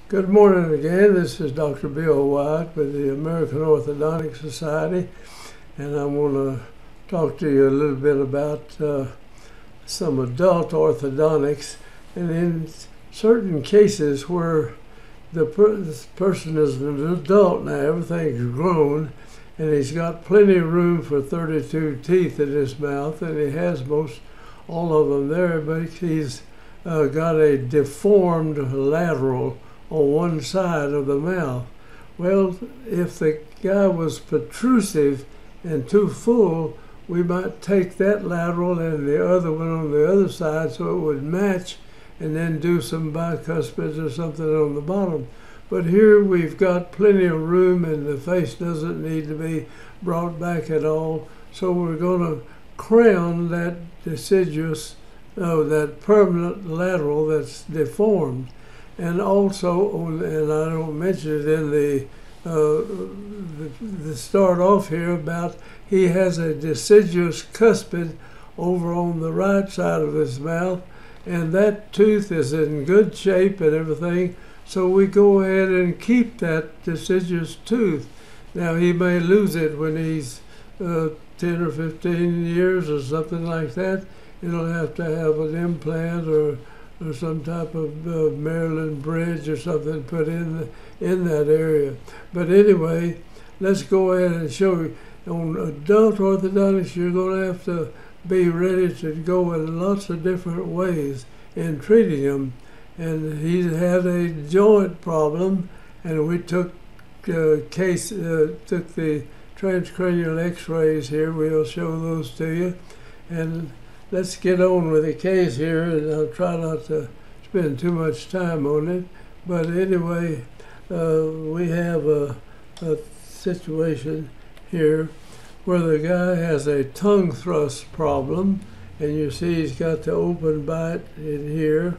Good morning again. This is Dr. Bill Wyatt with the American Orthodontic Society, and I want to talk to you a little bit about some adult orthodontics, and in certain cases where this person is an adult now, everything's grown, and he's got plenty of room for 32 teeth in his mouth, and he has most all of them there, but he's got a deformed lateral on one side of the mouth. Well, if the guy was protrusive and too full, we might take that lateral and the other one on the other side so it would match, and then do some bicuspids or something on the bottom. But here we've got plenty of room and the face doesn't need to be brought back at all, so we're going to crown that that permanent lateral that's deformed. And also, and I don't mention it in the start off here, about he has a deciduous cuspid over on the right side of his mouth, and that tooth is in good shape and everything, so we go ahead and keep that deciduous tooth. Now he may lose it when he's 10 or 15 years or something like that. It'll have to have an implant or some type of Maryland bridge or something put in that area. But anyway, let's go ahead and show you. On adult orthodontics, you're going to have to be ready to go in lots of different ways in treating them. And he had a joint problem, and we took the transcranial x-rays here. We'll show those to you. And let's get on with the case here, and I'll try not to spend too much time on it. But anyway, we have a situation here where the guy has a tongue thrust problem, and you see he's got the open bite in here.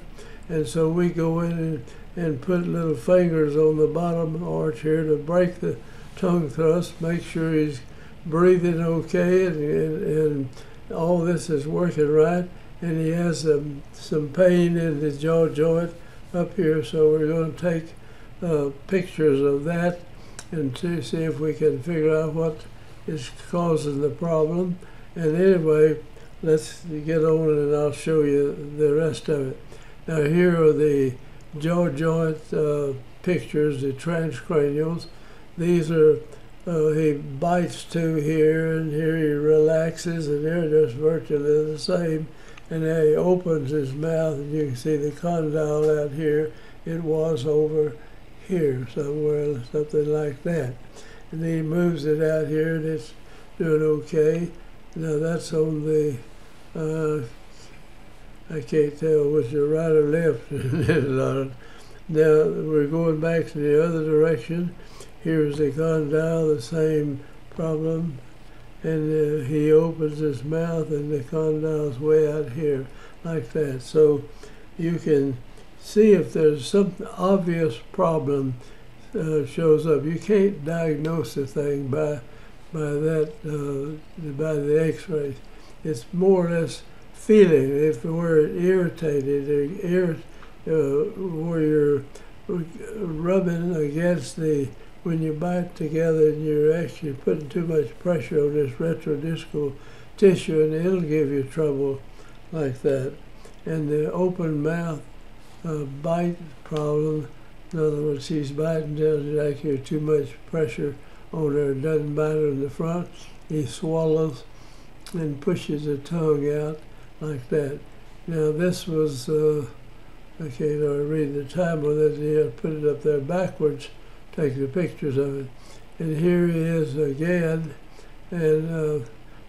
And so we go in and put little fingers on the bottom arch here to break the tongue thrust, make sure he's breathing okay, and all this is working right, and he has some pain in the jaw joint up here, so we're going to take pictures of that and to see if we can figure out what is causing the problem. And anyway, let's get on and I'll show you the rest of it. Now here are the jaw joint pictures, the transcranials. These are he bites to here, and here he relaxes, and they're just virtually the same. And then he opens his mouth, and you can see the condyle out here. It was over here somewhere, something like that. And then he moves it out here, and it's doing okay. Now that's on the, I can't tell which is right or left. Now we're going back to the other direction. Here's the condyle, the same problem, and he opens his mouth and the condyle's way out here, like that. So you can see if there's some obvious problem shows up. You can't diagnose the thing by the x-rays. It's more or less feeling. If we're irritated or where you're rubbing against when you bite together and you're actually putting too much pressure on this retrodiscal tissue, and it'll give you trouble like that. And the open mouth bite problem, in other words, he's biting down, it's actually too much pressure on her, doesn't bite her in the front. He swallows and pushes the tongue out like that. Now this was, I can't read the time on it, he had put it up there backwards, take the pictures of it. And here he is again, and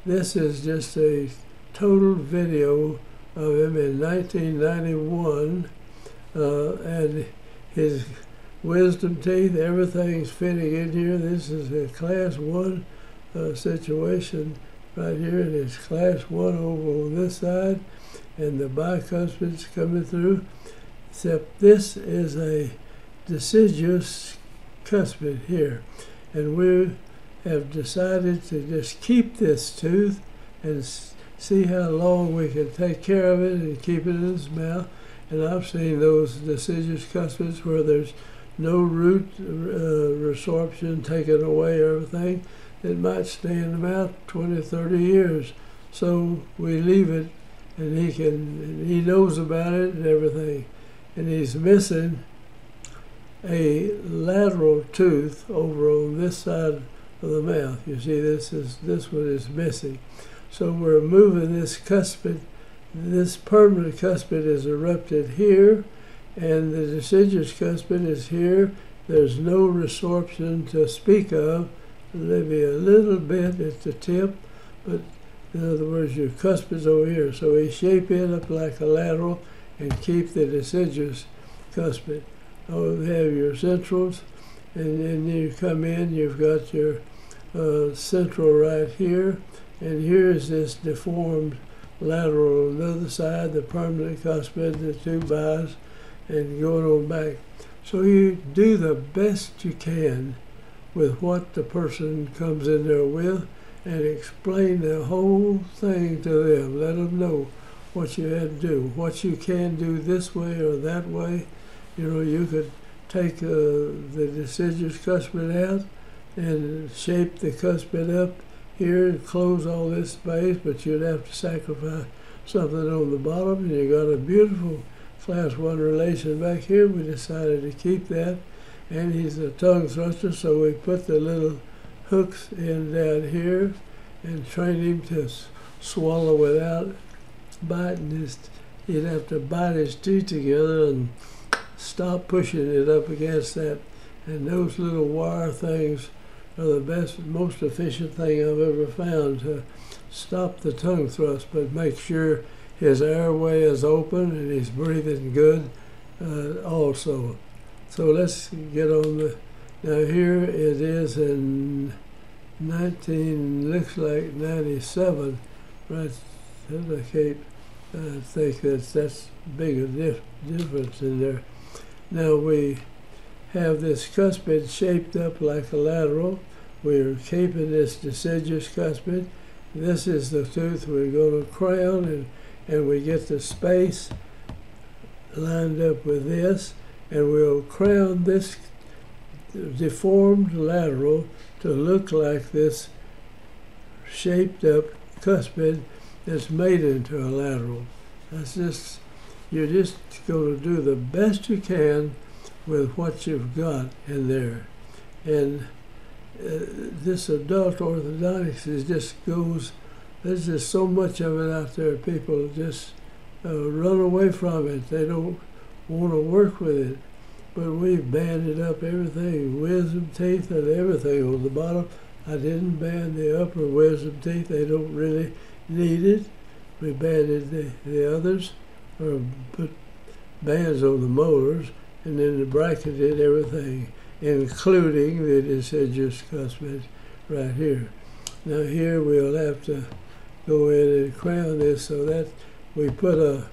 this is just a total video of him in 1991, and his wisdom teeth, everything's fitting in here. This is a class 1 situation right here, and it's class 1 over on this side, and the bicuspids coming through, except this is a deciduous cuspid here, and we have decided to just keep this tooth and see how long we can take care of it and keep it in his mouth. And I've seen those deciduous cuspids where there's no root resorption taken away, everything. It might stand about 20, 30 years. So we leave it, and he knows about it and everything. And he's missing a lateral tooth over on this side of the mouth. You see, this one is missing. So we're moving this cuspid. This permanent cuspid is erupted here, and the deciduous cuspid is here. There's no resorption to speak of. Maybe a little bit at the tip, but in other words, your cuspid's over here. So we shape it up like a lateral and keep the deciduous cuspid. You have your centrals, and then you come in, you've got your central right here, and here's this deformed lateral on the other side, the permanent cuspid, the two bias, and going on back. So you do the best you can with what the person comes in there with, and explain the whole thing to them. Let them know what you had to do, what you can do this way or that way. You know, you could take the deciduous cuspid out and shape the cuspid up here and close all this space, but you'd have to sacrifice something on the bottom, and you got a beautiful class 1 relation back here. We decided to keep that, and he's a tongue thruster, so we put the little hooks in down here and trained him to swallow without biting he'd have to bite his teeth together and stop pushing it up against that. And those little wire things are the best, most efficient thing I've ever found to stop the tongue thrust, but make sure his airway is open and he's breathing good also. So let's get on the, now here it is in looks like 97, right? I can't think that's big a difference in there. Now we have this cuspid shaped up like a lateral. We're keeping this deciduous cuspid. This is the tooth we're going to crown, and we get the space lined up with this, and we'll crown this deformed lateral to look like this shaped up cuspid that's made into a lateral. That's just, you're just going to do the best you can with what you've got in there. And this adult orthodontics is just goes, there's just so much of it out there, people just run away from it. They don't want to work with it. But we've banded up everything, wisdom teeth and everything on the bottom. I didn't band the upper wisdom teeth. They don't really need it. We banded the others, or put bands on the molars, and then bracketed everything, including the deciduous cuspid right here. Now here we'll have to go in and crown this so that we put a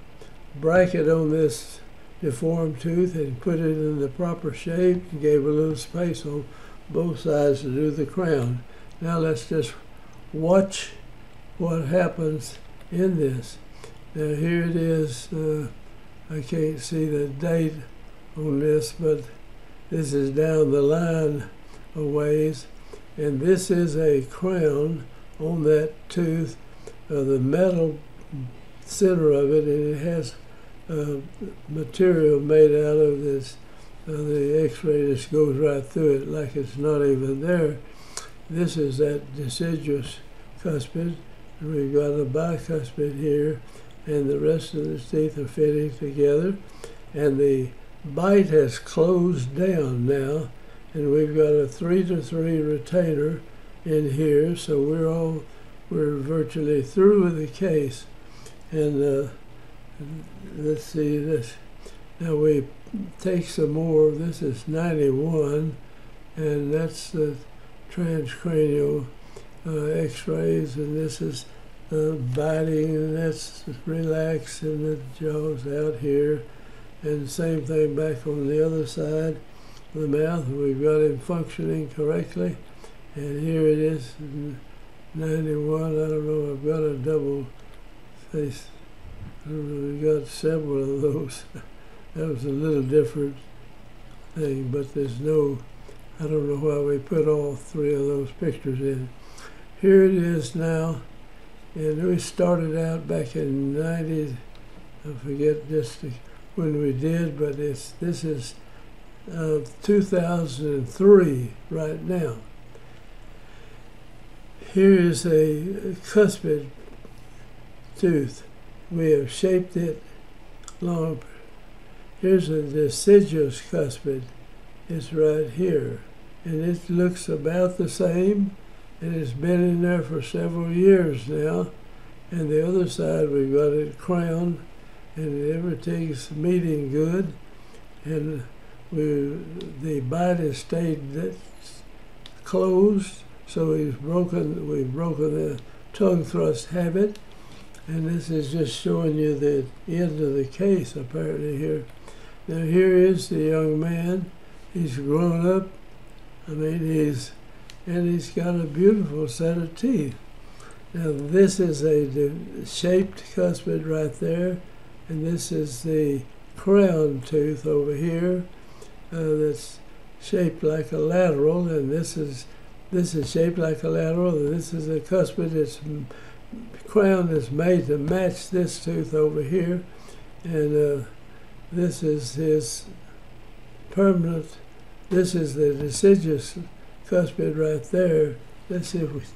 bracket on this deformed tooth and put it in the proper shape and gave a little space on both sides to do the crown. Now let's just watch what happens in this. Now here it is. I can't see the date on this, but this is down the line a ways, and this is a crown on that tooth, the metal center of it, and it has material made out of this. The x-ray just goes right through it like it's not even there. This is that deciduous cuspid. We've got a bicuspid here, and the rest of the teeth are fitting together, and the bite has closed down now, and we've got a 3-to-3 retainer in here, so we're virtually through with the case. And let's see this. Now we take some more. This is 91, and that's the transcranial x-rays, and this is biting, and that's relaxing the jaws out here, and same thing back on the other side of the mouth. We've got him functioning correctly, and here it is, 91. I don't know, I've got a double face. I don't know, we got several of those. That was a little different. thing, but there's no, I don't know why we put all three of those pictures in. Here it is now, and we started out back in 90, I forget just when we did, but this is 2003 right now. Here is a cuspid tooth. We have shaped it long. Here's a deciduous cuspid. It's right here. And it looks about the same, and it's been in there for several years now. And the other side, we've got it crowned, and everything's meeting good. And the bite has stayed closed, so we've broken the tongue thrust habit. And this is just showing you the end of the case, apparently, here. Now, here is the young man. He's grown up. I mean, he's got a beautiful set of teeth. Now, this is a shaped cuspid right there, and this is the crown tooth over here that's shaped like a lateral, and this is shaped like a lateral, and this is a cuspid that's crown is made to match this tooth over here, and this is his permanent. This is the deciduous cuspid right there. Let's see if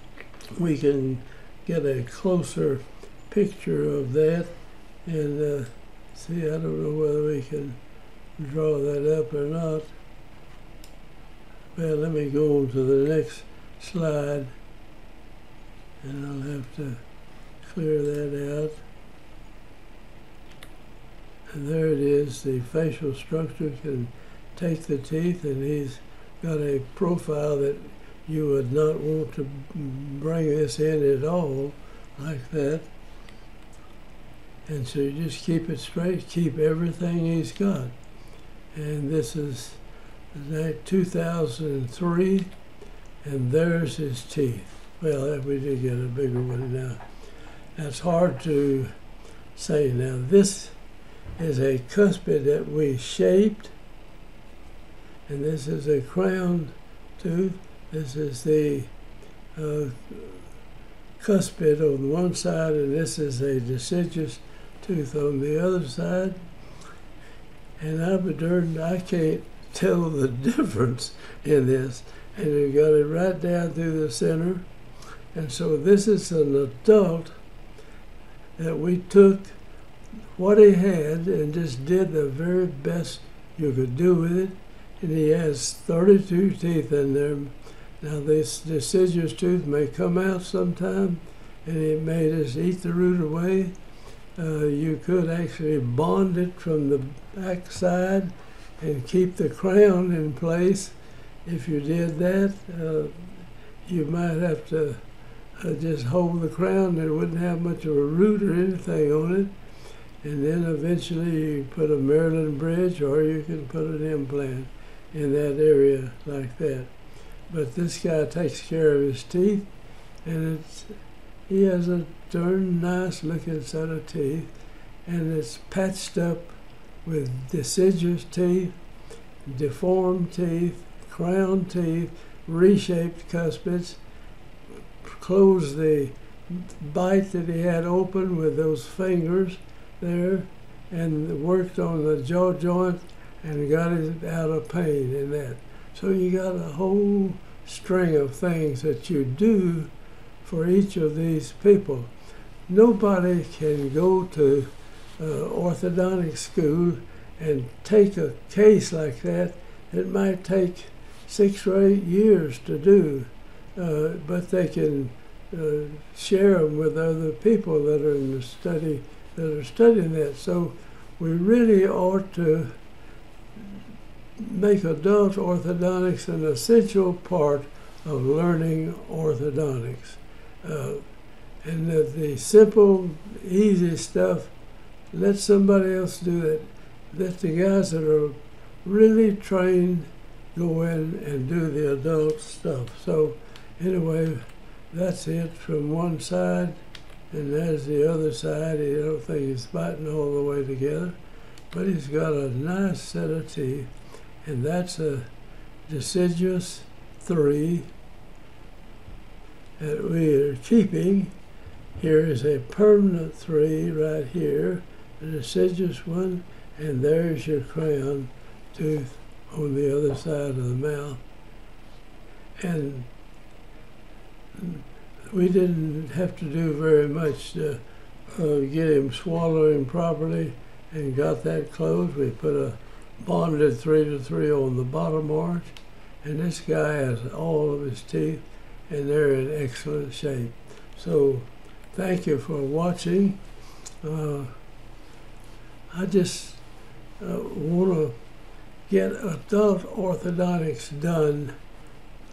we can get a closer picture of that, and see, I don't know whether we can draw that up or not. Well, let me go on to the next slide, and I'll have to clear that out. And there it is. The facial structure can take the teeth, and he's got a profile that you would not want to bring this in at all, like that. And so you just keep it straight, keep everything he's got. And this is 2003, and there's his teeth. Well, we did get a bigger one now. That's hard to say. Now, this is a cuspid that we shaped, and this is a crown tooth. This is the cuspid on one side, and this is a deciduous tooth on the other side. And I can't tell the difference in this. And we've got it right down through the center. And so this is an adult that we took what he had and just did the very best you could do with it. And he has 32 teeth in there. Now this deciduous tooth may come out sometime, and it may just eat the root away. You could actually bond it from the back side and keep the crown in place. If you did that, you might have to just hold the crown. It wouldn't have much of a root or anything on it. And then eventually you put a Maryland bridge, or you can put an implant in that area like that. But this guy takes care of his teeth, and he has a darn nice looking set of teeth, and it's patched up with deciduous teeth, deformed teeth, crown teeth, reshaped cuspids, closed the bite that he had open with those fingers there, and worked on the jaw joint and got it out of pain in that. So you got a whole string of things that you do for each of these people. Nobody can go to orthodontic school and take a case like that. It might take 6 or 8 years to do, but they can share them with other people that are in the study, that are studying that. So we really ought to make adult orthodontics an essential part of learning orthodontics. And the simple, easy stuff, let somebody else do it. Let the guys that are really trained go in and do the adult stuff. So anyway, that's it from one side, and there's the other side. I don't think he's biting all the way together, but he's got a nice set of teeth. and that's a deciduous 3 that we are keeping. Here is a permanent 3 right here, a deciduous one, and there's your crown tooth on the other side of the mouth. And we didn't have to do very much to get him swallowing properly, and got that closed. We put a bonded 3-to-3 on the bottom arch, and this guy has all of his teeth, and they're in excellent shape. So thank you for watching. I just want to get adult orthodontics done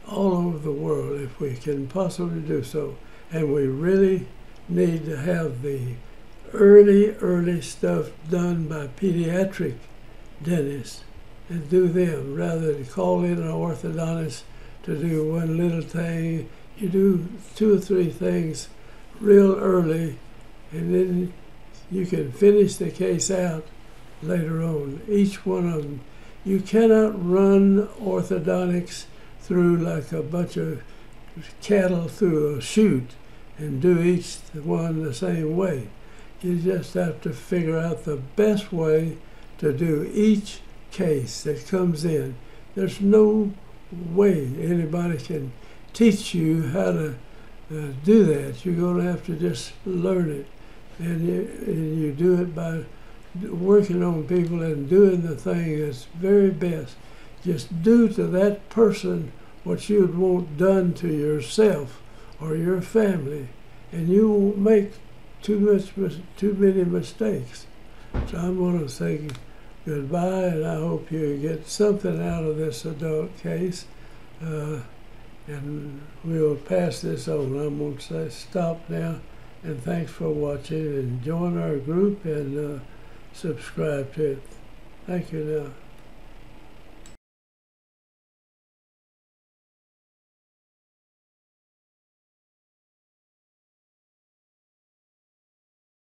all over the world if we can possibly do so. And we really need to have the early stuff done by pediatric dentists and do them rather than call in an orthodontist to do one little thing. You do 2 or 3 things real early, and then you can finish the case out later on. Each one of them. You cannot run orthodontics through like a bunch of cattle through a chute and do each one the same way. You just have to figure out the best way to do each case that comes in. There's no way anybody can teach you how to do that. You're going to have to just learn it. And you do it by working on people and doing the thing that's very best. Just do to that person what you'd want done to yourself or your family, and you won't make too many mistakes. So I'm going to say goodbye, and I hope you get something out of this adult case, and we'll pass this on. I'm going to say stop now, and thanks for watching, and join our group and subscribe to it. Thank you now.